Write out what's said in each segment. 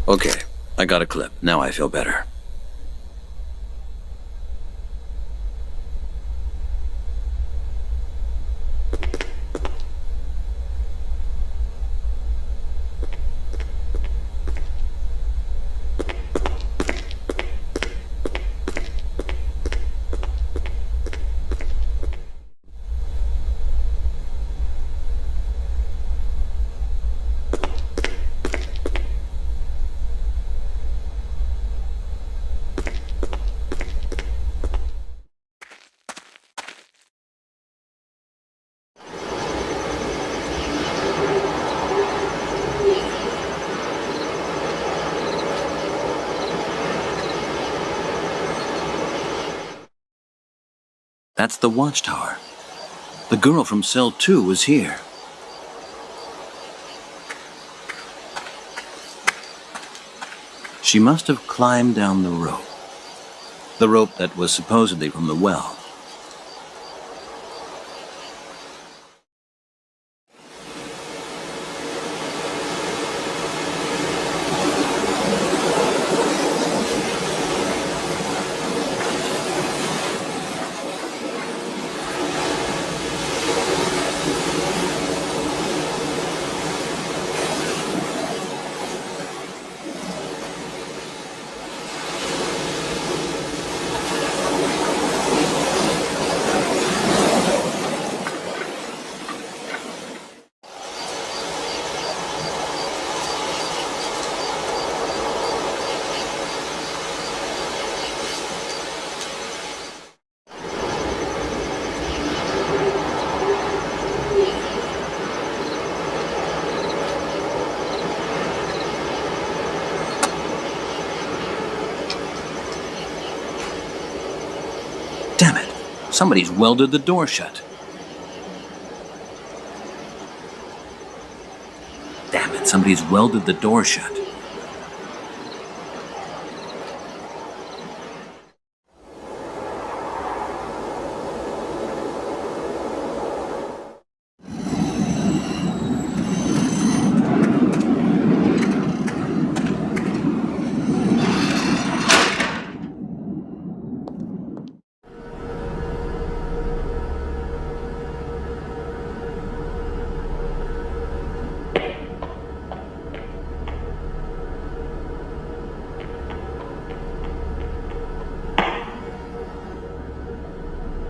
Okay, I got a clip. Now I feel better. That's the watchtower. The girl from cell 2 was here. She must have climbed down the rope. The rope that was supposedly from the well. Damn it! Somebody's welded the door shut. Damn it, somebody's welded the door shut.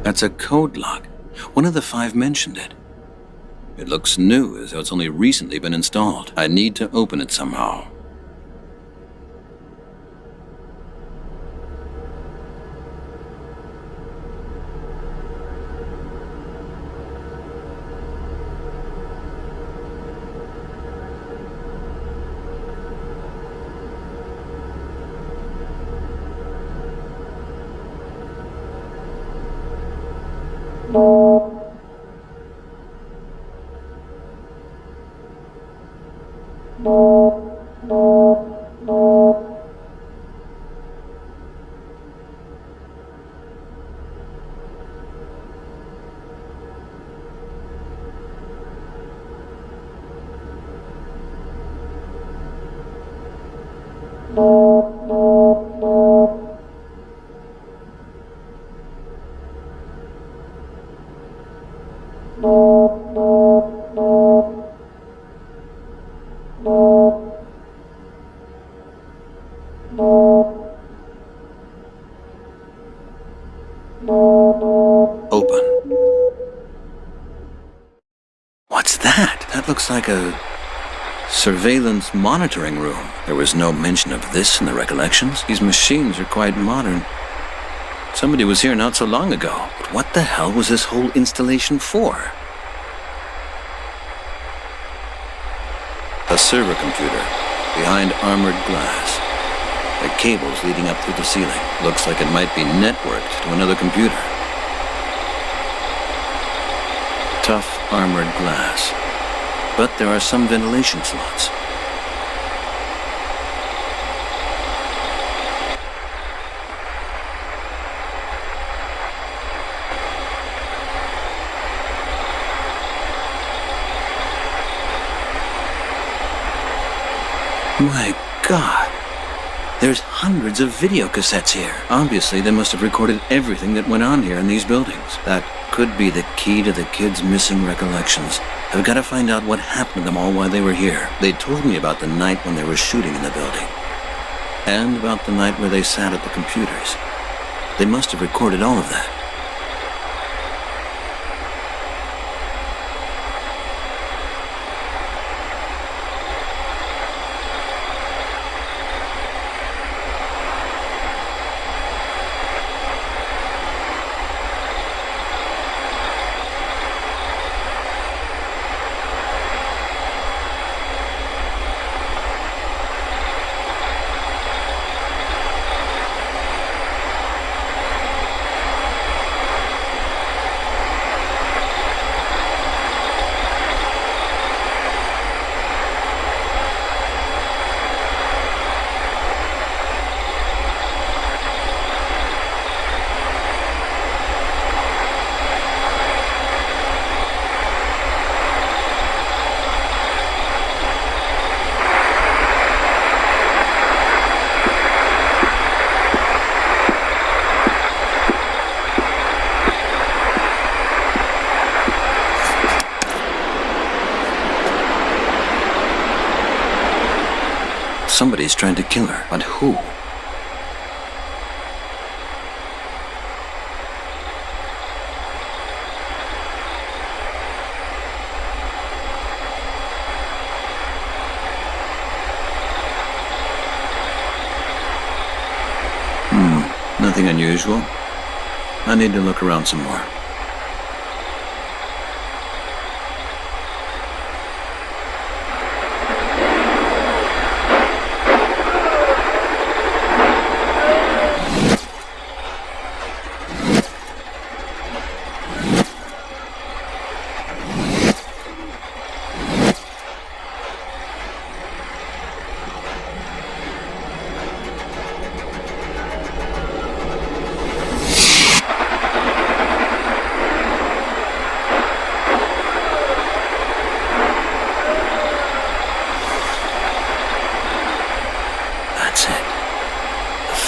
That's a code lock. One of the 5 mentioned it. It looks new, as though it's only recently been installed. I need to open it somehow. Open. What's that? That looks like a surveillance monitoring room. There was no mention of this in the recollections. These machines are quite modern. Somebody was here not so long ago. But what the hell was this whole installation for? A server computer behind armored glass. The cables leading up through the ceiling. Looks like it might be networked to another computer. Tough armored glass. But there are some ventilation slots. My God. hundreds of video cassettes here. Obviously, they must have recorded everything that went on here in these buildings. That could be the key to the kids' missing recollections. I've got to find out what happened to them all while they were here. They told me about the night when they were shooting in the building. And about the night where they sat at the computers. They must have recorded all of that. Somebody's trying to kill her, but who? Nothing unusual. I need to look around some more.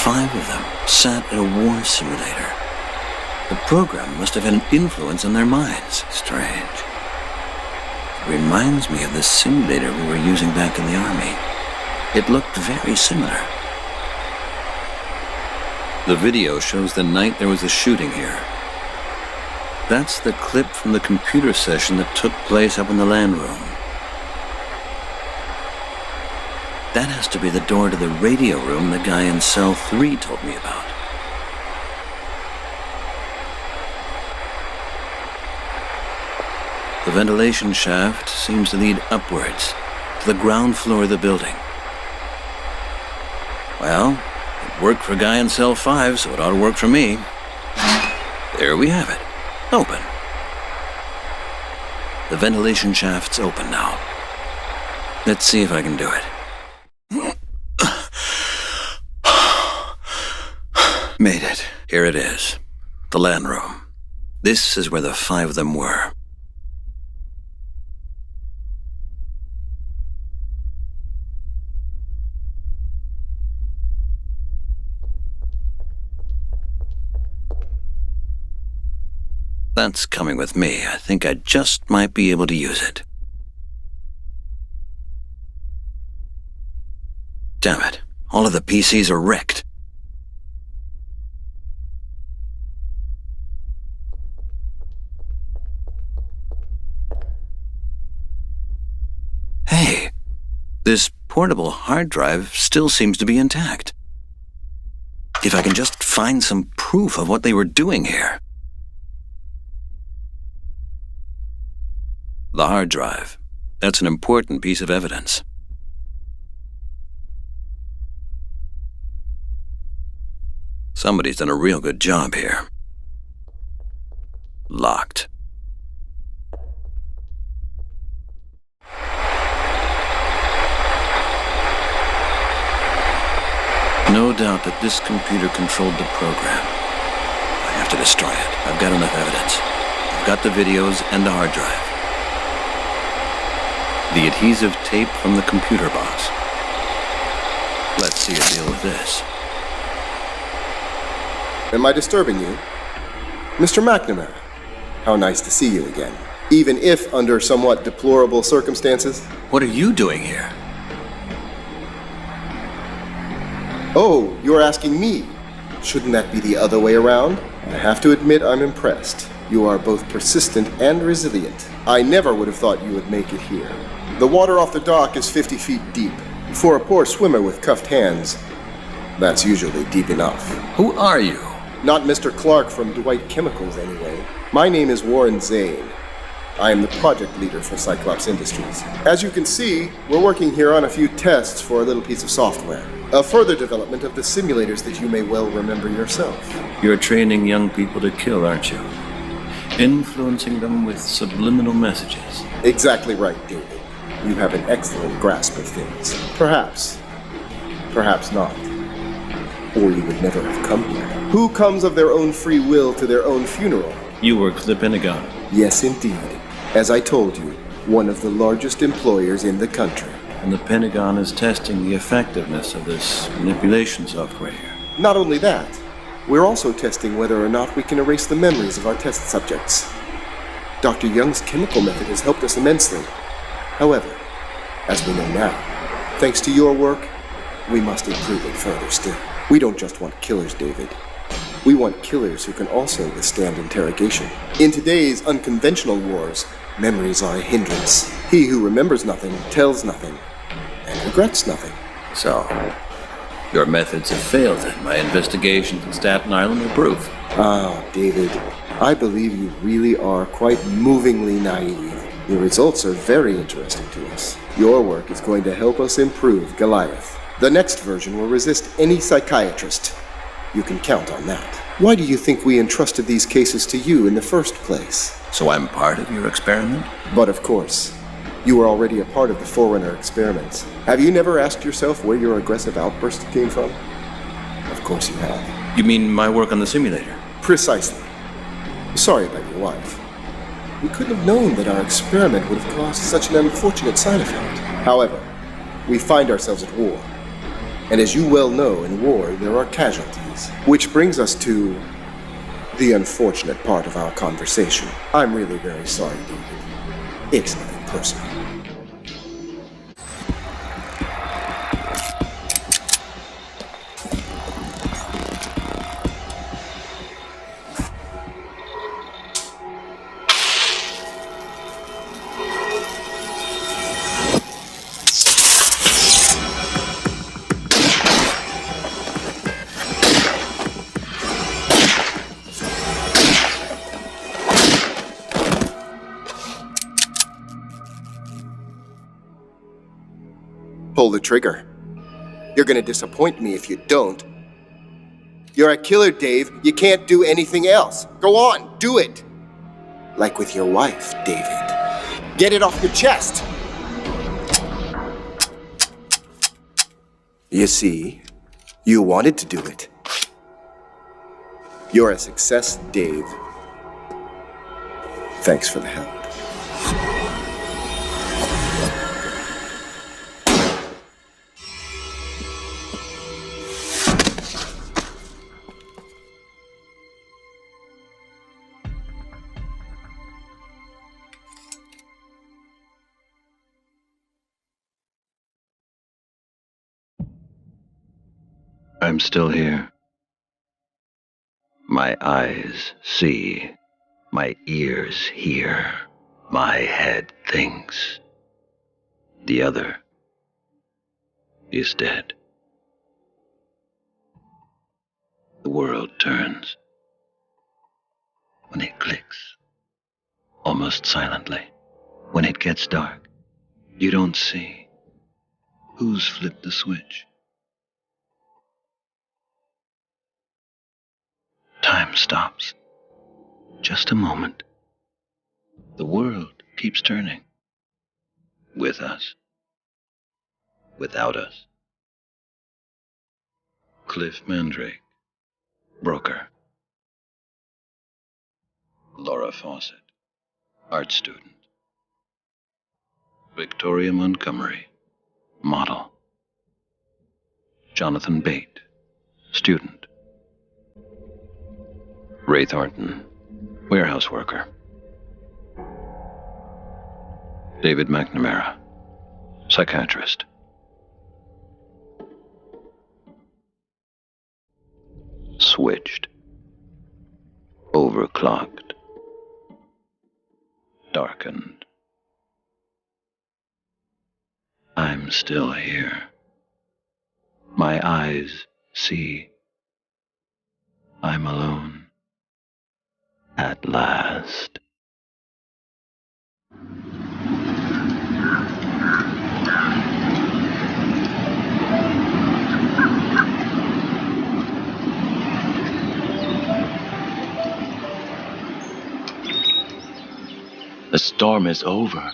Five of them sat at a war simulator. The program must have had an influence on their minds. Strange. It reminds me of the simulator we were using back in the army. It looked very similar. The video shows the night there was a shooting here. That's the clip from the computer session that took place up in the land room. That has to be the door to the radio room the guy in cell 3 told me about. The ventilation shaft seems to lead upwards to the ground floor of the building. Well, it worked for a guy in cell 5, so it ought to work for me. There we have it. Open. The ventilation shaft's open now. Let's see if I can do it. Made it. Here it is. The land room. This is where the five of them were. That's coming with me. I think I just might be able to use it. Damn it. All of the PCs are wrecked. Hey, this portable hard drive still seems to be intact. If I can just find some proof of what they were doing here. The hard drive. That's an important piece of evidence. Somebody's done a real good job here. Locked. No doubt that this computer controlled the program. I have to destroy it. I've got enough evidence. I've got the videos and the hard drive. The adhesive tape from the computer box. Let's see her deal with this. Am I disturbing you? Mr. McNamara, how nice to see you again. Even if under somewhat deplorable circumstances. What are you doing here? Oh, you're asking me. Shouldn't that be the other way around? I have to admit I'm impressed. You are both persistent and resilient. I never would have thought you would make it here. The water off the dock is 50 feet deep. For a poor swimmer with cuffed hands, that's usually deep enough. Who are you? Not Mr. Clark from Dwight Chemicals, anyway. My name is Warren Zane. I am the project leader for Cyclops Industries. As you can see, we're working here on a few tests for a little piece of software. A further development of the simulators that you may well remember yourself. You're training young people to kill, aren't you? Influencing them with subliminal messages. Exactly right, David. You have an excellent grasp of things. Perhaps. Perhaps not. Or you would never have come here. Who comes of their own free will to their own funeral? You work for the Pentagon. Yes, indeed. As I told you, one of the largest employers in the country. And the Pentagon is testing the effectiveness of this manipulation software here. Not only that, we're also testing whether or not we can erase the memories of our test subjects. Dr. Young's chemical method has helped us immensely. However, as we know now, thanks to your work, we must improve it further still. We don't just want killers, David. We want killers who can also withstand interrogation. In today's unconventional wars, memories are a hindrance. He who remembers nothing tells nothing, and regrets nothing. So, your methods have failed and my investigations in Staten Island are proof. Ah, David, I believe you really are quite movingly naive. Your results are very interesting to us. Your work is going to help us improve Goliath. The next version will resist any psychiatrist. You can count on that. Why do you think we entrusted these cases to you in the first place? So I'm part of your experiment? But of course. You were already a part of the Forerunner experiments. Have you never asked yourself where your aggressive outburst came from? Of course you have. You mean my work on the simulator? Precisely. Sorry about your wife. We couldn't have known that our experiment would have caused such an unfortunate side effect. However, we find ourselves at war. And as you well know, in war, there are casualties. Which brings us to the unfortunate part of our conversation. I'm really very sorry, David. It's nothing personal. Pull the trigger. You're gonna disappoint me if you don't. You're a killer, Dave. You can't do anything else. Go on, do it. Like with your wife, David. Get it off your chest. You see, you wanted to do it. You're a success, Dave. Thanks for the help. I'm still here. My eyes see. My ears hear. My head thinks. The other is dead. The world turns. When it clicks, almost silently. When it gets dark, you don't see who's flipped the switch. Time stops. Just a moment. The world keeps turning. With us. Without us. Cliff Mandrake, broker. Laura Fawcett, art student. Victoria Montgomery, model. Jonathan Bate, student. Ray Thornton, warehouse worker. David McNamara, psychiatrist. Switched. Overclocked. Darkened. I'm still here. My eyes see. I'm alone. At last. The storm is over.